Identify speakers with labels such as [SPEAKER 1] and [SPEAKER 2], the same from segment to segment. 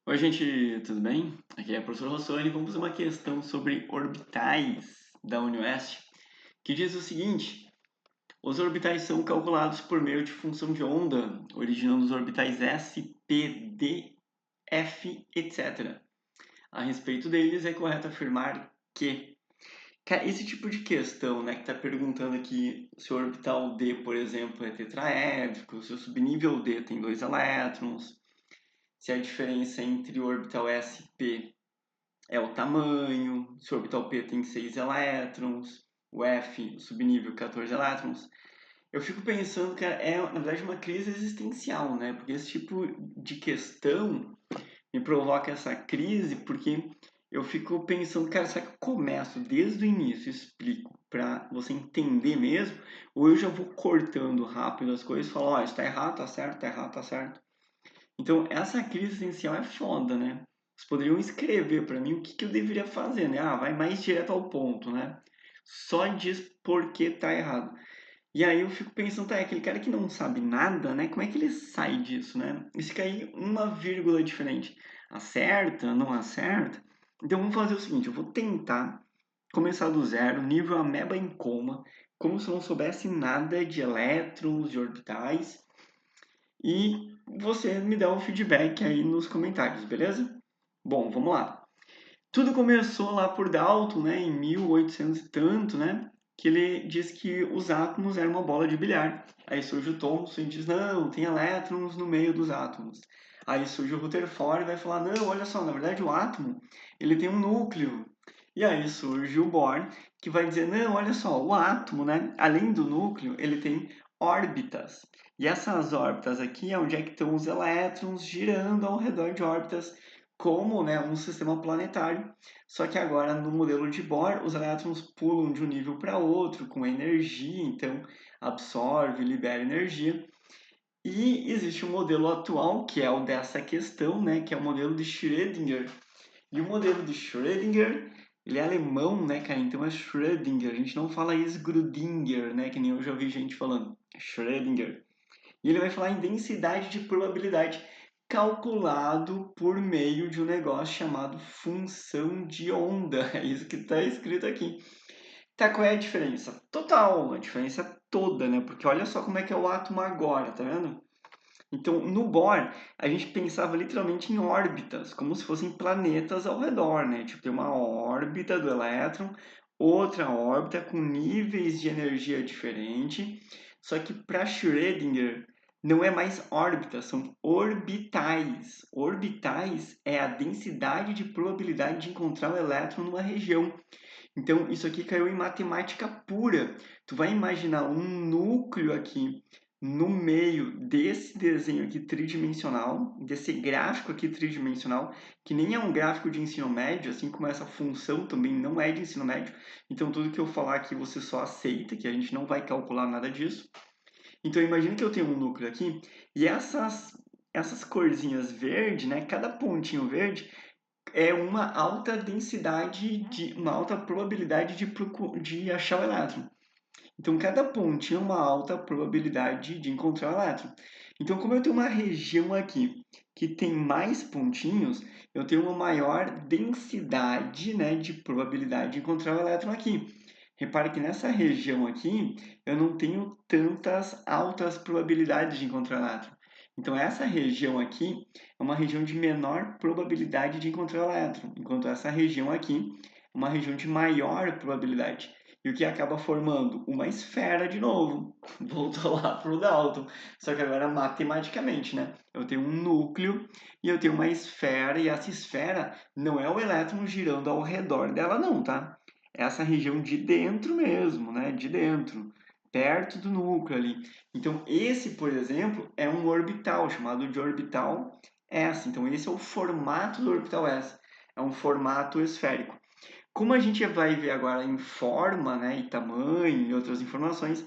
[SPEAKER 1] Oi, gente, tudo bem? Aqui é o professor Rossoni. Vamos fazer uma questão sobre orbitais da UniOeste, que diz o seguinte: os orbitais são calculados por meio de função de onda, originando os orbitais S, P, D, F, etc. A respeito deles, é correto afirmar que... Cara, esse tipo de questão, né, que está perguntando aqui se o orbital D, por exemplo, é tetraédrico, se o subnível D tem dois elétrons, se a diferença entre o orbital S e P é o tamanho, se o orbital P tem 6 elétrons, o F, o subnível, 14 elétrons. Eu fico pensando que na verdade, uma crise existencial, né? Porque esse tipo de questão me provoca essa crise, porque eu fico pensando, cara, será que eu começo desde o início, explico, para você entender mesmo, ou eu já vou cortando rápido as coisas e falo, ó, isso tá errado, tá certo, tá errado, tá certo. Então, essa crise existencial é foda, né? Vocês poderiam escrever para mim o que eu deveria fazer, né? Ah, vai mais direto ao ponto, né? Só diz por que tá errado. E aí eu fico pensando, tá, aquele cara que não sabe nada, né? Como é que ele sai disso, né? E se cair uma vírgula diferente, acerta, não acerta? Então vamos fazer o seguinte, eu vou tentar começar do zero, nível ameba em coma, como se eu não soubesse nada de elétrons, de orbitais, e você me dá o feedback aí nos comentários, beleza? Bom, vamos lá. Tudo começou lá por Dalton, né, em 1800 e tanto, né, que ele diz que os átomos eram uma bola de bilhar. Aí surge o Thomson e diz, não, tem elétrons no meio dos átomos. Aí surge o Rutherford e vai falar, não, olha só, na verdade o átomo, ele tem um núcleo. E aí surge o Bohr, que vai dizer, não, olha só, o átomo, né, além do núcleo, ele tem órbitas. E essas órbitas aqui é onde é que estão os elétrons girando ao redor de órbitas, como, né, um sistema planetário. Só que agora no modelo de Bohr, os elétrons pulam de um nível para outro com energia, então absorve, libera energia. E existe um modelo atual, que é o dessa questão, né, que é o modelo de Schrödinger. E o modelo de Schrödinger, ele é alemão, né, cara? Então é Schrödinger. A gente não fala Schrödinger, né, que nem eu já ouvi gente falando. É Schrödinger. E ele vai falar em densidade de probabilidade calculado por meio de um negócio chamado função de onda. É isso que está escrito aqui. Tá, qual é a diferença? Total, a diferença toda, né? Porque olha só como é que é o átomo agora, tá vendo? Então, no Bohr, a gente pensava literalmente em órbitas, como se fossem planetas ao redor, né? Tipo, tem uma órbita do elétron, outra órbita com níveis de energia diferente. Só que para Schrödinger, não é mais órbita, são orbitais. Orbitais é a densidade de probabilidade de encontrar o elétron numa região. Então, isso aqui caiu em matemática pura. Tu vai imaginar um núcleo aqui no meio desse desenho aqui tridimensional, desse gráfico aqui tridimensional, que nem é um gráfico de ensino médio, assim como essa função também não é de ensino médio. Então, tudo que eu falar aqui você só aceita, que a gente não vai calcular nada disso. Então, imagina que eu tenho um núcleo aqui e essas corzinhas verde, né? Cada pontinho verde é uma alta densidade uma alta probabilidade de achar o elétron. Então, cada pontinho é uma alta probabilidade de encontrar o elétron. Então, como eu tenho uma região aqui que tem mais pontinhos, eu tenho uma maior densidade, né, de probabilidade de encontrar o elétron aqui. Repare que nessa região aqui, eu não tenho tantas altas probabilidades de encontrar o elétron. Então, essa região aqui é uma região de menor probabilidade de encontrar o elétron, enquanto essa região aqui é uma região de maior probabilidade. E o que acaba formando? Uma esfera de novo. Voltou lá para o Dalton. Só que agora matematicamente, né? Eu tenho um núcleo e eu tenho uma esfera, e essa esfera não é o elétron girando ao redor dela, não, tá? É essa região de dentro mesmo, né? De dentro, perto do núcleo ali. Então, esse, por exemplo, é um orbital, chamado de orbital S. Então, esse é o formato do orbital S. É um formato esférico. Como a gente vai ver agora em forma, né, e tamanho e outras informações,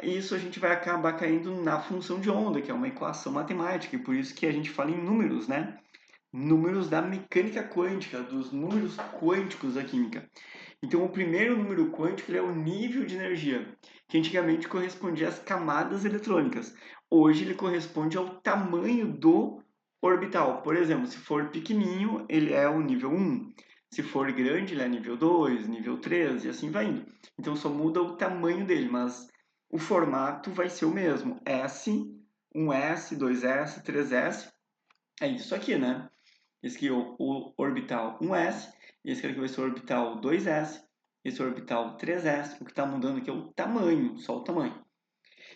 [SPEAKER 1] isso a gente vai acabar caindo na função de onda, que é uma equação matemática, e por isso que a gente fala em números, né? Números da mecânica quântica, dos números quânticos da química. Então, o primeiro número quântico é o nível de energia, que antigamente correspondia às camadas eletrônicas. Hoje ele corresponde ao tamanho do orbital. Por exemplo, se for pequenininho, ele é o nível 1. Se for grande, ele é nível 2, nível 3 e assim vai indo. Então só muda o tamanho dele, mas o formato vai ser o mesmo. S, 1S, 2S, 3S. É isso aqui, né? Esse aqui é o orbital 1S, esse aqui vai ser o orbital 2S, esse é o orbital 3S. O que está mudando aqui é o tamanho, só o tamanho.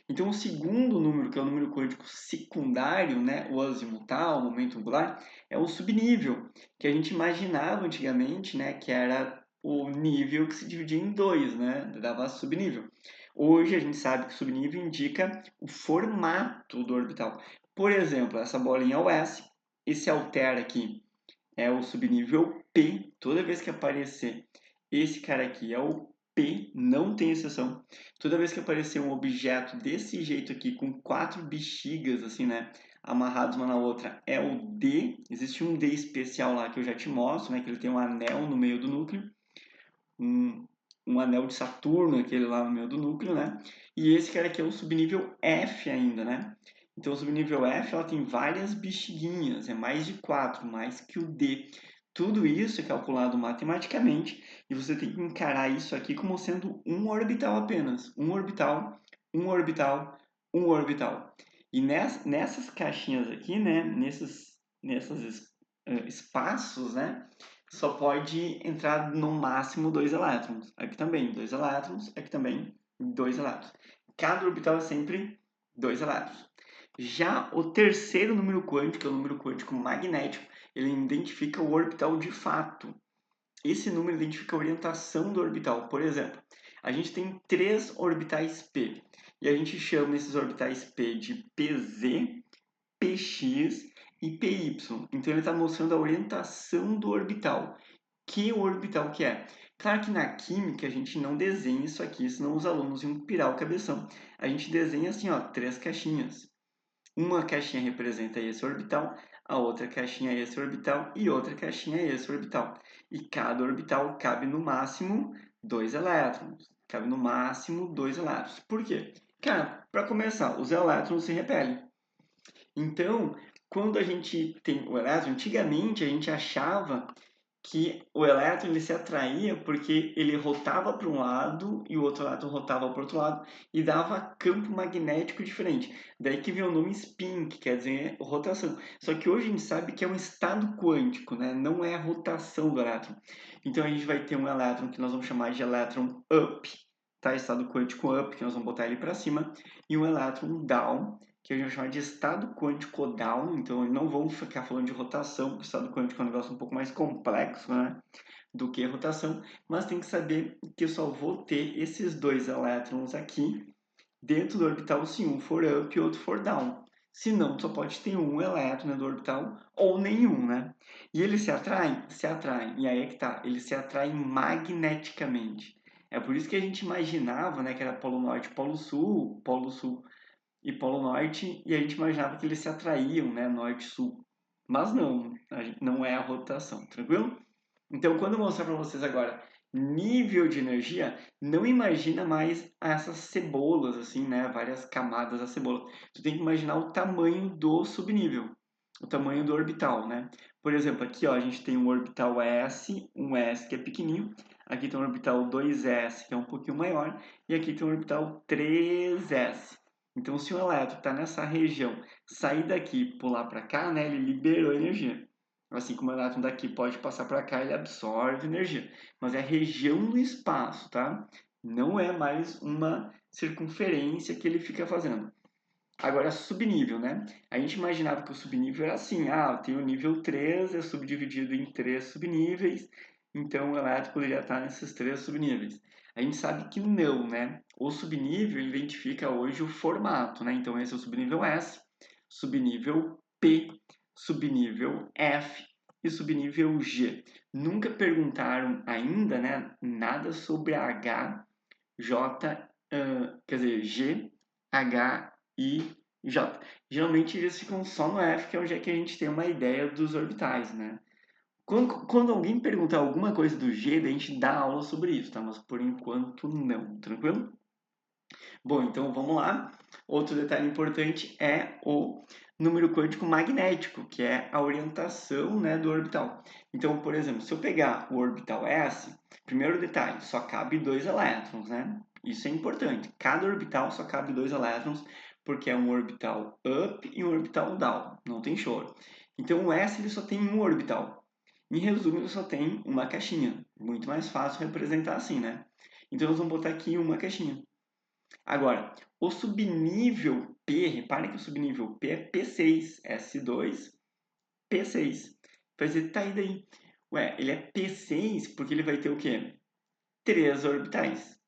[SPEAKER 1] Então, o segundo número, que é o número quântico secundário, né, o azimutal, o momento angular, é o subnível, que a gente imaginava antigamente, né, que era o nível que se dividia em dois, né, dava subnível. Hoje a gente sabe que o subnível indica o formato do orbital. Por exemplo, essa bolinha é o S, esse altera aqui é o subnível P. Toda vez que aparecer esse cara aqui é o P, não tem exceção. Toda vez que aparecer um objeto desse jeito aqui, com 4 bexigas, assim, né, amarrados uma na outra, é o D. Existe um D especial lá que eu já te mostro, né, que ele tem um anel no meio do núcleo, um, um anel de Saturno, aquele lá no meio do núcleo, né? E esse cara aqui é o subnível F ainda, né? Então, o subnível F ela tem várias bexiguinhas, é mais de 4, mais que o D. Tudo isso é calculado matematicamente e você tem que encarar isso aqui como sendo um orbital apenas. Um orbital, um orbital, um orbital. E nessas caixinhas aqui, né, nesses espaços, né, só pode entrar no máximo 2 elétrons. Aqui também 2 elétrons, aqui também 2 elétrons. Cada orbital é sempre 2 elétrons. Já o terceiro número quântico, é o número quântico magnético, ele identifica o orbital de fato. Esse número identifica a orientação do orbital. Por exemplo, a gente tem 3 orbitais P, e a gente chama esses orbitais P de PZ, PX e PY. Então ele está mostrando a orientação do orbital. Que orbital que é? Claro que na química a gente não desenha isso aqui, senão os alunos iam pirar o cabeção. A gente desenha assim, ó, 3 caixinhas. Uma caixinha representa esse orbital, a outra caixinha é esse orbital e outra caixinha é esse orbital. E cada orbital cabe no máximo 2 elétrons. Cabe no máximo 2 elétrons. Por quê? Cara, para começar, os elétrons se repelem. Então, quando a gente tem o elétron, antigamente a gente achava que o elétron ele se atraía porque ele rotava para um lado e o outro elétron rotava para o outro lado e dava campo magnético diferente. Daí que vem o nome spin, que quer dizer rotação. Só que hoje a gente sabe que é um estado quântico, né? Não é a rotação do elétron. Então a gente vai ter um elétron que nós vamos chamar de elétron up, tá? Estado quântico up, que nós vamos botar ele para cima, e um elétron down, que a gente vai chamar de estado quântico down. Então não vamos ficar falando de rotação, porque o estado quântico é um negócio um pouco mais complexo, né, do que rotação, mas tem que saber que eu só vou ter esses dois elétrons aqui dentro do orbital se um for up e outro for down. Se não, só pode ter um elétron, né, do orbital ou nenhum, né? E eles se atraem? Se atraem. E aí é que tá, eles se atraem magneticamente. É por isso que a gente imaginava, né, que era polo norte, polo sul e Polo Norte, e a gente imaginava que eles se atraíam, né, norte-sul. Mas não, não é a rotação, tranquilo? Então, quando eu mostrar para vocês agora nível de energia, não imagina mais essas cebolas, assim, né, várias camadas da cebola. Tu tem que imaginar o tamanho do subnível, o tamanho do orbital, né? Por exemplo, aqui ó, a gente tem um orbital S, um S que é pequenininho, aqui tem um orbital 2S, que é um pouquinho maior, e aqui tem um orbital 3S. Então, se o elétron está nessa região, sair daqui e pular para cá, né, ele liberou energia. Assim como o elétron daqui pode passar para cá, ele absorve energia. Mas é região do espaço, tá? Não é mais uma circunferência que ele fica fazendo. Agora, subnível, né? A gente imaginava que o subnível era assim, tem o nível 3, é subdividido em 3 subníveis, então o elétron poderia estar nesses 3 subníveis. A gente sabe que não, né? O subnível identifica hoje o formato, né? Então esse é o subnível S, subnível P, subnível F e subnível G. Nunca perguntaram ainda, né, nada sobre H, J, quer dizer, G, H e J. Geralmente eles ficam só no F, que é onde é que a gente tem uma ideia dos orbitais, né? Quando alguém perguntar alguma coisa do G, a gente dá aula sobre isso, tá? Mas por enquanto não, tranquilo? Bom, então vamos lá. Outro detalhe importante é o número quântico magnético, que é a orientação, né, do orbital. Então, por exemplo, se eu pegar o orbital S, primeiro detalhe, só cabe 2 elétrons, né? Isso é importante. Cada orbital só cabe 2 elétrons, porque é um orbital up e um orbital down. Não tem choro. Então, o S ele só tem um orbital. Em resumo, ele só tem uma caixinha. Muito mais fácil representar assim, né? Então, nós vamos botar aqui uma caixinha. Agora, o subnível P, repare que o subnível P é P6, S2, P6. Vai dizer, tá aí daí. Ué, ele é P6 porque ele vai ter o quê? 3 orbitais.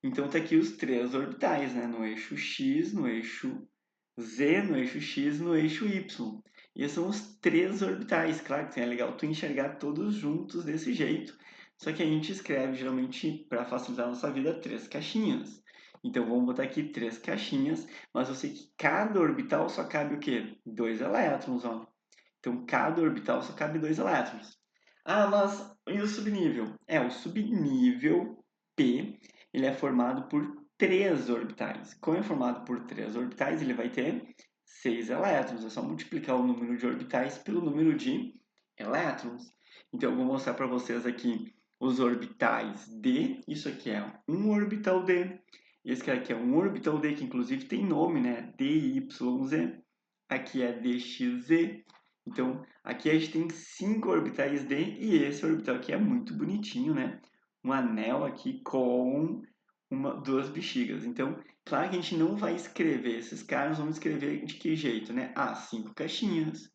[SPEAKER 1] Então tá aqui os 3 orbitais, né? No eixo X, no eixo Z, no eixo X, no eixo Y. E esses são os 3 orbitais. Claro que é legal tu enxergar todos juntos desse jeito. Só que a gente escreve, geralmente, para facilitar a nossa vida, 3 caixinhas. Então, vamos botar aqui 3 caixinhas, mas eu sei que cada orbital só cabe o quê? 2 elétrons, ó. Então, cada orbital só cabe 2 elétrons. Ah, mas e o subnível? O subnível P, ele é formado por 3 orbitais. Como é formado por 3 orbitais, ele vai ter 6 elétrons. É só multiplicar o número de orbitais pelo número de elétrons. Então, eu vou mostrar para vocês aqui os orbitais D. Isso aqui é um orbital D. Esse aqui é um orbital D, que inclusive tem nome, né? DYZ. Aqui é DXZ. Então, aqui a gente tem 5 orbitais D e esse orbital aqui é muito bonitinho, né? Um anel aqui com duas bexigas. Então, claro que a gente não vai escrever esses caras, vamos escrever de que jeito, né? 5 caixinhas.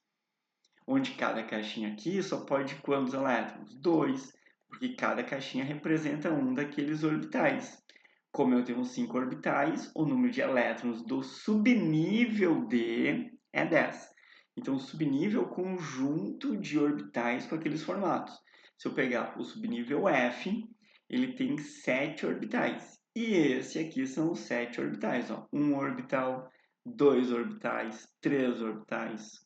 [SPEAKER 1] Onde cada caixinha aqui só pode quantos elétrons? 2, porque cada caixinha representa um daqueles orbitais. Como eu tenho 5 orbitais, o número de elétrons do subnível D é 10. Então, o subnível é o conjunto de orbitais com aqueles formatos. Se eu pegar o subnível F, ele tem 7 orbitais. E esse aqui são os 7 orbitais. Ó. 1 orbital, 2 orbitais, 3 orbitais,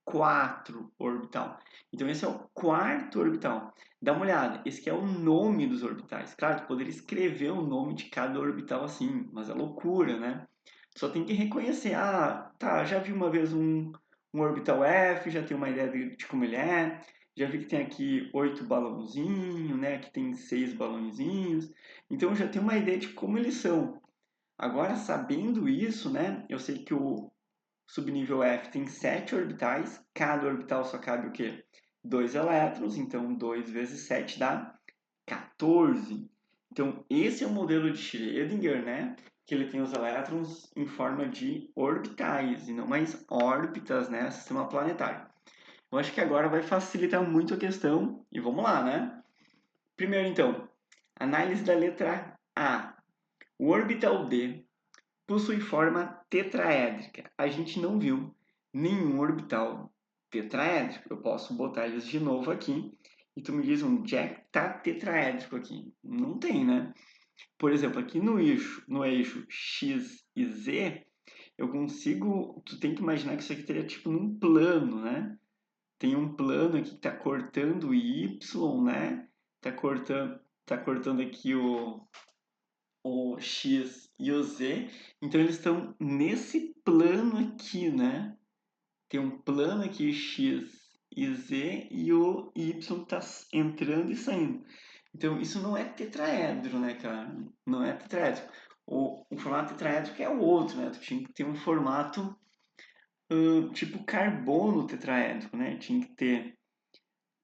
[SPEAKER 1] 4 orbital. Então, esse é o quarto orbital. Dá uma olhada, esse aqui é o nome dos orbitais. Claro, tu poderia escrever o nome de cada orbital assim, mas é loucura, né? Só tem que reconhecer. Ah, tá, já vi uma vez um orbital F, já tenho uma ideia de como ele é. Já vi que tem aqui 8 balãozinhos, né? Aqui tem 6 balãozinhos. Então, eu já tenho uma ideia de como eles são. Agora, sabendo isso, né? Eu sei que o subnível F tem 7 orbitais, cada orbital só cabe o quê? 2 elétrons, então 2 vezes 7 dá 14. Então, esse é o modelo de Schrödinger, né? Que ele tem os elétrons em forma de orbitais e não mais órbitas, né? Sistema planetário. Eu acho que agora vai facilitar muito a questão e vamos lá, né? Primeiro, então, análise da letra A. O orbital D possui forma tetraédrica. A gente não viu nenhum orbital tetraédrico. Eu posso botar eles de novo aqui e tu me diz onde é que está tetraédrico aqui. Não tem, né? Por exemplo, aqui no eixo X e Z, eu consigo. Tu tem que imaginar que isso aqui teria tipo num plano, né? Tem um plano aqui que está cortando o Y, né? Tá cortando aqui o X e o Z. Então eles estão nesse plano aqui, né? Tem um plano aqui X e Z e o Y está entrando e saindo. Então isso não é tetraedro, né, cara? Não é tetraedro. O formato tetraédrico é o outro, né? Tu tinha que ter um formato tipo carbono tetraédrico, né? Tinha que ter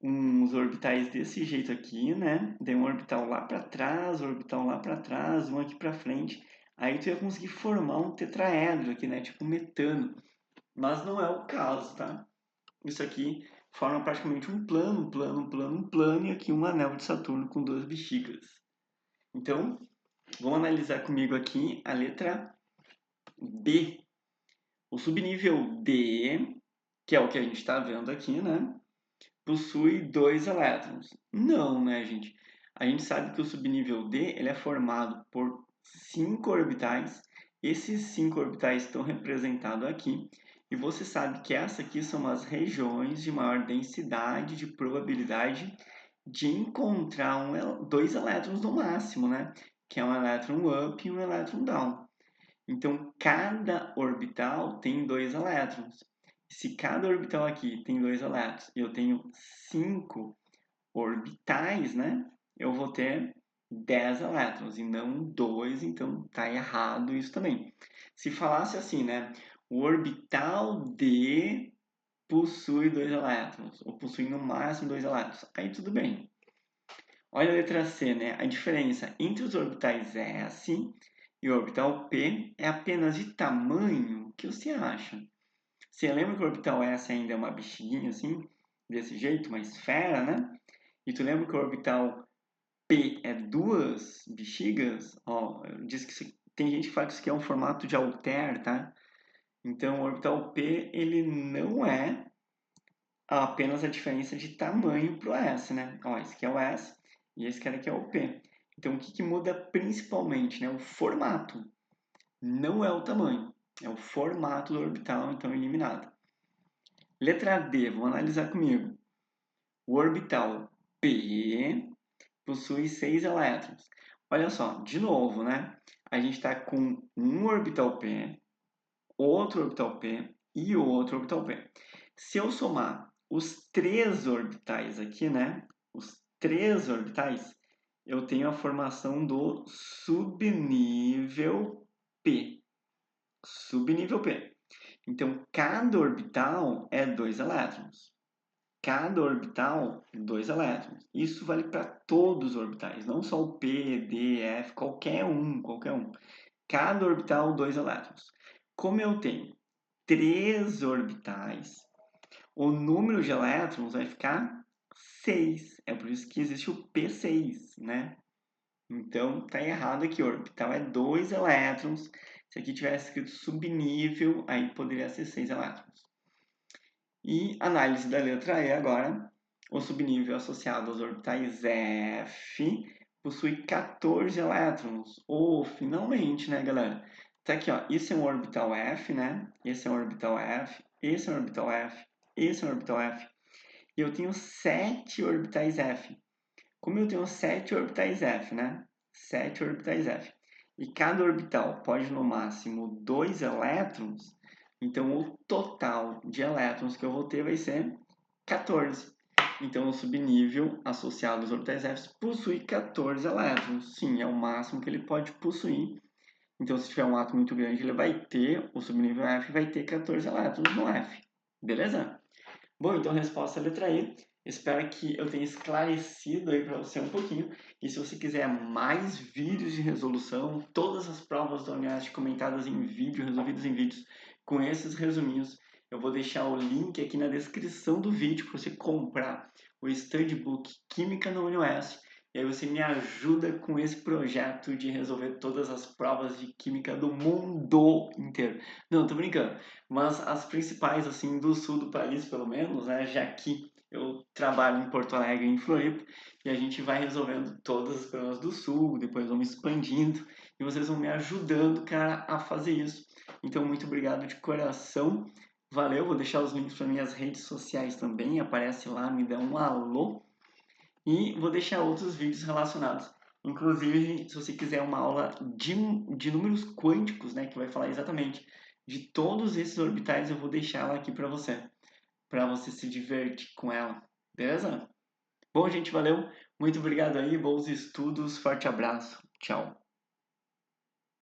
[SPEAKER 1] uns orbitais desse jeito aqui, né? Daí um orbital lá para trás, um orbital lá para trás, um aqui para frente. Aí tu ia conseguir formar um tetraedro aqui, né? Tipo metano. Mas não é o caso, tá? Isso aqui forma praticamente um plano, um plano, um plano, um plano e aqui um anel de Saturno com 2 bexigas. Então, vamos analisar comigo aqui a letra B. O subnível D, que é o que a gente está vendo aqui, né? Possui 2 elétrons. Não, né, gente? A gente sabe que o subnível D ele é formado por 5 orbitais. Esses 5 orbitais estão representados aqui. E você sabe que essas aqui são as regiões de maior densidade de probabilidade de encontrar 2 elétrons no máximo, né? Que é um elétron up e um elétron down. Então, cada orbital tem 2 elétrons. Se cada orbital aqui tem 2 elétrons e eu tenho 5 orbitais, né? Eu vou ter 10 elétrons e não 2, então tá errado isso também. Se falasse assim, né? O orbital D possui 2 elétrons, ou possui no máximo 2 elétrons, aí tudo bem. Olha a letra C, né? A diferença entre os orbitais S e o orbital P é apenas de tamanho. O que você acha? Você lembra que o orbital S ainda é uma bexiguinha assim, desse jeito, uma esfera, né? E tu lembra que o orbital P é duas bexigas? Ó, diz que tem gente que fala que isso aqui é um formato de Altair, tá? Então, o orbital P, ele não é apenas a diferença de tamanho para o S, né? Ó, esse aqui é o S e esse cara aqui é o P. Então, o que muda principalmente, né? O formato. Não é o tamanho, é o formato do orbital, então eliminado. Letra D, vamos analisar comigo. O orbital P possui 6 elétrons. Olha só, de novo, né? A gente está com um orbital P, outro orbital P e outro orbital P. Se eu somar os 3 orbitais aqui, né? Os 3 orbitais, eu tenho a formação do subnível P. Subnível P. Então, cada orbital é 2 elétrons. Cada orbital, 2 elétrons. Isso vale para todos os orbitais, não só o P, D, F, qualquer um, qualquer um. Cada orbital, 2 elétrons. Como eu tenho 3 orbitais, o número de elétrons vai ficar 6. É por isso que existe o P6, né? Então, tá errado aqui. O orbital é 2 elétrons. Se aqui tivesse escrito subnível, aí poderia ser 6 elétrons. E análise da letra E agora. O subnível associado aos orbitais F possui 14 elétrons. Oh, finalmente, né, galera? Tá aqui, ó. Isso é um orbital F, né? Esse é um orbital F. Esse é um orbital F. Esse é um orbital F. E eu tenho 7 orbitais F. Como eu tenho 7 orbitais F, né? 7 orbitais F. E cada orbital pode no máximo 2 elétrons, então o total de elétrons que eu vou ter vai ser 14. Então o subnível associado aos orbitais F possui 14 elétrons. Sim, é o máximo que ele pode possuir. Então se tiver um átomo muito grande, ele vai ter, o subnível F vai ter 14 elétrons no F. Beleza? Bom, então a resposta é a letra E. Espero que eu tenha esclarecido aí para você um pouquinho. E se você quiser mais vídeos de resolução, todas as provas da UniOeste comentadas em vídeo, resolvidas em vídeos, com esses resuminhos, eu vou deixar o link aqui na descrição do vídeo para você comprar o Studbook Química na UniOeste. E aí você me ajuda com esse projeto de resolver todas as provas de química do mundo inteiro. Não, tô brincando. Mas as principais, assim, do sul do país, pelo menos, né? Já que eu trabalho em Porto Alegre e em Floripa, e a gente vai resolvendo todas as problemas do sul, depois vamos expandindo, e vocês vão me ajudando, cara, a fazer isso. Então, muito obrigado de coração. Valeu, vou deixar os links para minhas redes sociais também, aparece lá, me dá um alô. E vou deixar outros vídeos relacionados. Inclusive, se você quiser uma aula de números quânticos, né, que vai falar exatamente de todos esses orbitais, eu vou deixar ela aqui para você se divertir com ela. Beleza? Bom, gente, valeu. Muito obrigado aí, bons estudos, forte abraço. Tchau.